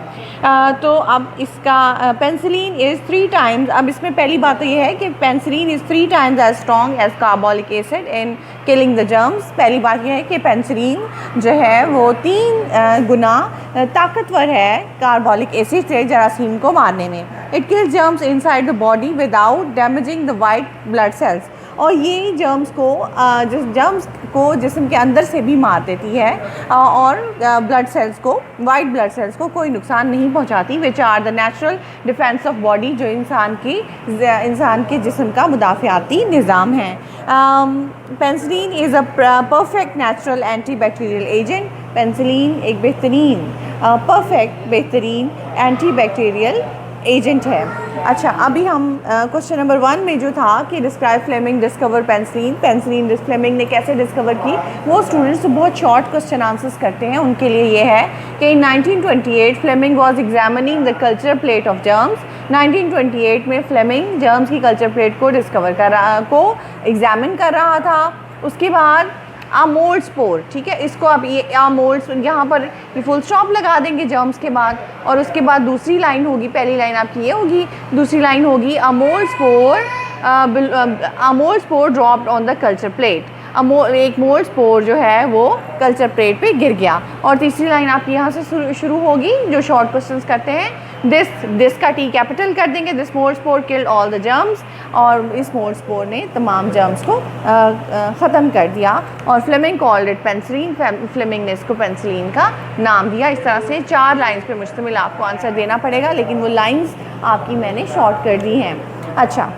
तो अब इसका पेंसिलिन इज़ 3 टाइम्स, अब इसमें पहली बात तो ये है कि penicillin is 3 times as strong as carbolic acid in killing the germs. पहली बात यह है कि पेंसिलिन जो है वो 3 गुना ताकतवर है कार्बोलिक एसिड से जरासीम को मारने में। It kills germs inside the body without damaging the white blood sales, और ये जर्म्स को जिस्म के अंदर से भी मार देती है और ब्लड सेल्स को, वाइट ब्लड सेल्स को कोई नुकसान नहीं पहुंचाती, which are the natural defence of body, जो इंसान के जिस्म का मुदाफ़ियाती निज़ाम है। Penicillin is a perfect natural anti bacterial agent. Penicillin एक बेहतरीन एंटी बैक्टीरियल एजेंट है। अच्छा, अभी हम क्वेश्चन नंबर 1 में जो था कि describe Fleming discover penicillin Fleming ने कैसे डिस्कवर की, वो स्टूडेंट्स बहुत शॉर्ट क्वेश्चन आंसर्स करते हैं, उनके लिए ये है कि in 1928 Fleming was examining the culture plate of germs. 1928 में फ्लेमिंग जर्म्स की कल्चर प्लेट को एग्जामिन कर रहा था। उसके बाद अमोल्ड स्पोर, ठीक है, इसको आप ये अमोल्ड, यहाँ पर फुल स्टॉप लगा देंगे जर्म्स के बाद, और उसके बाद दूसरी लाइन होगी, पहली लाइन आपकी ये होगी, दूसरी लाइन होगी AMOLED spore dropped on the culture plate. एक मोल्ड स्पोर जो है वो कल्चर प्लेट पे गिर गया। और तीसरी लाइन आपकी यहाँ से शुरू होगी, जो शॉर्ट क्वेश्चंस करते हैं, दिस का टी कैपिटल कर देंगे, this mould spore killed all the germs, और इस मोल्ड स्पोर ने तमाम जर्म्स को ख़त्म कर दिया। और Fleming called it penicillin, Fleming ने इसको पेंसिलिन का नाम दिया। इस तरह से 4 लाइन्स पे मुश्तमिल आपको आंसर देना पड़ेगा, लेकिन वो लाइन्स आपकी मैंने शॉर्ट कर दी हैं। अच्छा,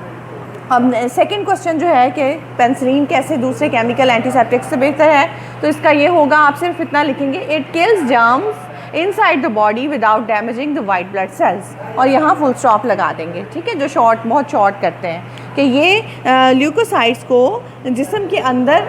अब सेकंड क्वेश्चन जो है कि पेंसिलिन कैसे दूसरे केमिकल एंटीसेप्टिक्स से बेहतर है, तो इसका ये होगा, आप सिर्फ इतना लिखेंगे, it kills germs inside the body without damaging the white blood sales, और यहाँ फुल स्टॉप लगा देंगे, ठीक है, जो बहुत शॉर्ट करते हैं कि ये ल्यूकोसाइट्स को जिस्म के अंदर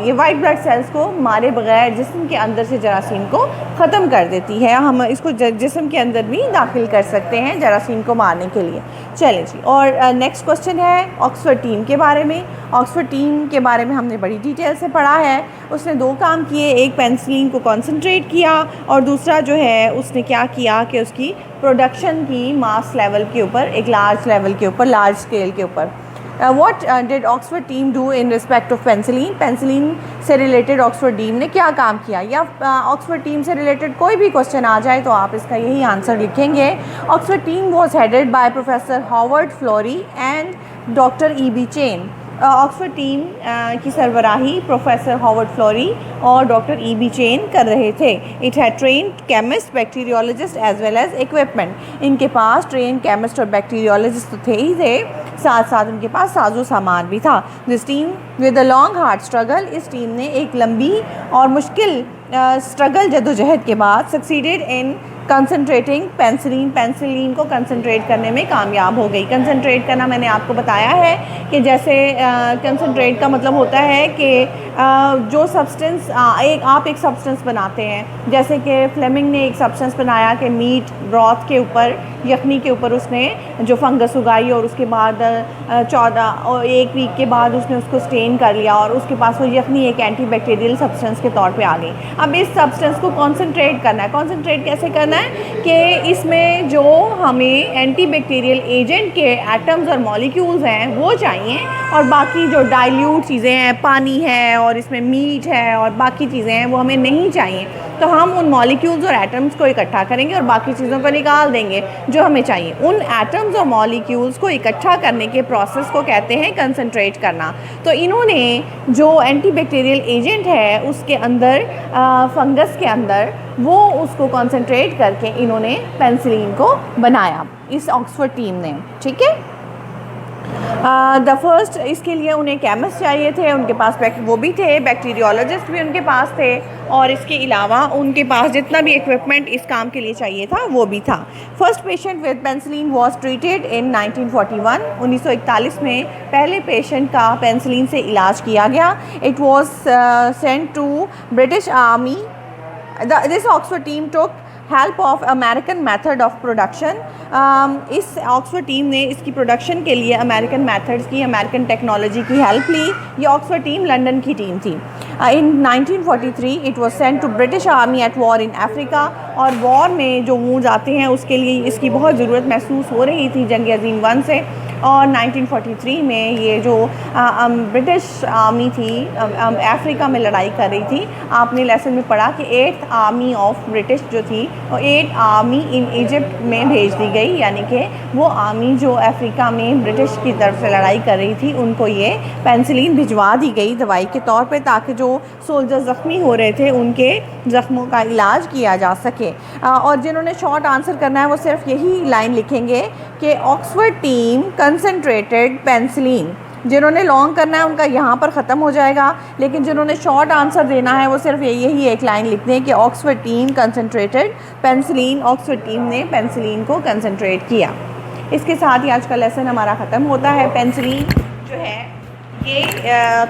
ये वाइट ब्लड सेल्स को मारे बगैर जिस्म के अंदर से जरासीम को ख़त्म कर देती है। हम इसको जिस्म के अंदर भी दाखिल कर सकते हैं जरासीम को मारने के लिए। चलें जी, और नेक्स्ट क्वेश्चन है ऑक्सफोर्ड टीम के बारे में। ऑक्सफोर्ड टीम के बारे में हमने बड़ी डिटेल से पढ़ा है। उसने 2 काम किए, एक पेंसिलिन को कॉन्सेंट्रेट किया, और दूसरा जो है उसने क्या किया कि उसकी प्रोडक्शन की मास लेवल के ऊपर, एक लार्ज लेवल के ऊपर, लार्ज स्केल के ऊपर। What did Oxford team do in respect of penicillin? Penicillin से रिलेटेड ऑक्सफोर्ड टीम ने क्या काम किया? या ऑक्सफोर्ड टीम से रिलेटेड कोई भी क्वेश्चन आ जाए तो आप इसका यही आंसर लिखेंगे। Oxford team was headed by professor Howard Florey and doctor E.B. Chain. Oxford team की सरबराही प्रोफेसर हॉवर्ड फ्लोरी और डॉक्टर E.B. चेन कर रहे थे। It had trained chemist, bacteriologist as well as equipment. इनके पास ट्रेन केमिस्ट और bacteriologist तो थे ही थे, साथ साथ उनके पास साजो सामान भी था। This team with a long hard struggle, इस टीम ने एक लंबी और मुश्किल स्ट्रगल जद्दोजहद के बाद सक्सीडेड इन कंसनट्रेटिंग पेंसिलिन को कंसनट्रेट करने में कामयाब हो गई। कंसनट्रेट करना मैंने आपको बताया है कि जैसे कंसनट्रेट का मतलब होता है कि जो सब्सटेंस आप एक सब्सटेंस बनाते हैं, जैसे कि फ्लेमिंग ने एक सब्सटेंस बनाया कि मीट ब्रॉथ के ऊपर, यखनी के ऊपर उसने जो फंगस उगाई, और उसके बाद 1 वीक के बाद उसने उसको स्टेन कर लिया, और उसके पास वो यखनी एक एंटी बैक्टीरियल सब्सटेंस के तौर पे आ गई। अब इस सब्सटेंस को कॉन्सेंट्रेट करना है। कॉन्सेंट्रेट कैसे करना है कि इसमें जो हमें एंटी बैक्टीरियल एजेंट के एटम्स और मॉलिक्यूल्स हैं वो चाहिए, और बाकी जो डाइल्यूट चीज़ें हैं, पानी है और इसमें मीट है और बाकी चीज़ें हैं, वो हमें नहीं चाहिए। तो हम उन मॉलिक्यूल्स और एटम्स को इकट्ठा करेंगे और बाकी चीज़ों को निकाल देंगे जो हमें चाहिए। उन एटम्स और मॉलिक्यूल्स को इकट्ठा करने के प्रोसेस को कहते हैं कंसंट्रेट करना। तो इन्होंने जो एंटीबैक्टीरियल एजेंट है उसके अंदर, फंगस के अंदर, वो उसको कंसंट्रेट करके इन्होंने पेंसिलिन को बनाया, इस ऑक्सफोर्ड टीम ने, ठीक है। द फर्स्ट, इसके लिए उन्हें केमिस्ट चाहिए थे, उनके पास वो भी थे, बैक्टीरियोलॉजिस्ट भी उनके पास थे, और इसके अलावा उनके पास जितना भी इक्विपमेंट इस काम के लिए चाहिए था वो भी था। First patient with penicillin was treated in 1941। 1941 में पहले पेशेंट का पेंसिलिन से इलाज किया गया। It was sent to British army. This Oxford team took help of American method of production. इस ऑक्सफोर्ड टीम ने इसकी प्रोडक्शन के लिए अमेरिकन मेथड्स की, अमेरिकन टेक्नोलॉजी की हेल्प ली। ये ऑक्सफोर्ड टीम लंदन की टीम थी। In 1943 it was sent to British army at war in Africa. और वॉर में जो वूंड्स आते हैं उसके लिए इसकी बहुत ज़रूरत महसूस हो रही थी जंग अज़ीम 1 से। और 1943 में ये जो ब्रिटिश आर्मी थी अफ्रीका में लड़ाई कर रही थी। आपने लेसन में पढ़ा कि 8th आर्मी ऑफ ब्रिटिश जो थी वो 8 आर्मी इन इजिप्ट में भेज दी गई, यानी कि वो आर्मी जो अफ्रीका में ब्रिटिश की तरफ से लड़ाई कर रही थी उनको ये पेंसिलिन भिजवा दी गई दवाई के तौर पे, ताकि जो सोल्जर ज़ख्मी हो रहे थे उनके ज़ख्मों का इलाज किया जा सके। और जिन्होंने शॉर्ट आंसर करना है वो सिर्फ यही लाइन लिखेंगे कि ऑक्सफोर्ड टीम कंसनट्रेटेड पेंसिलिन। जिन्होंने लॉन्ग करना है उनका यहाँ पर ख़त्म हो जाएगा, लेकिन जिन्होंने शॉर्ट आंसर देना है वो सिर्फ यही एक लाइन लिख दें कि Oxford team concentrated penicillin. Oxford team ने पेंसिलिन को कंसनट्रेट किया। इसके साथ ही आज का लेसन हमारा ख़त्म होता है। पेंसिलिन जो है ये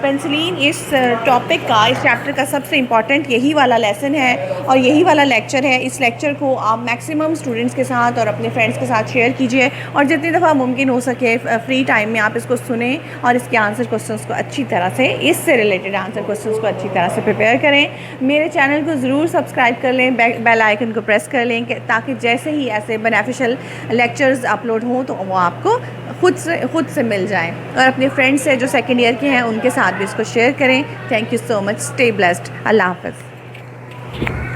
पेंसिलिन इस टॉपिक का, इस चैप्टर का सबसे इम्पॉर्टेंट यही वाला लेसन है और यही वाला लेक्चर है। इस लेक्चर को आप मैक्सिमम स्टूडेंट्स के साथ और अपने फ्रेंड्स के साथ शेयर कीजिए और जितनी दफ़ा मुमकिन हो सके फ्री टाइम में आप इसको सुने और इसके आंसर क्वेश्चंस को अच्छी तरह से, इससे रिलेटेड आंसर क्वेश्चंस को अच्छी तरह से प्रिपेयर करें। मेरे चैनल को ज़रूर सब्सक्राइब कर लें, बेल आइकन को प्रेस कर लें ताकि जैसे ही ऐसे बेनिफिशियल लेक्चर्स अपलोड हों तो वो आपको खुद से मिल जाएँ। और अपने फ्रेंड्स से जो सेकेंड ईयर के हैं उनके साथ भी इसको शेयर करें। Thank you so much. Stay blessed. Allah हाफ़िज़।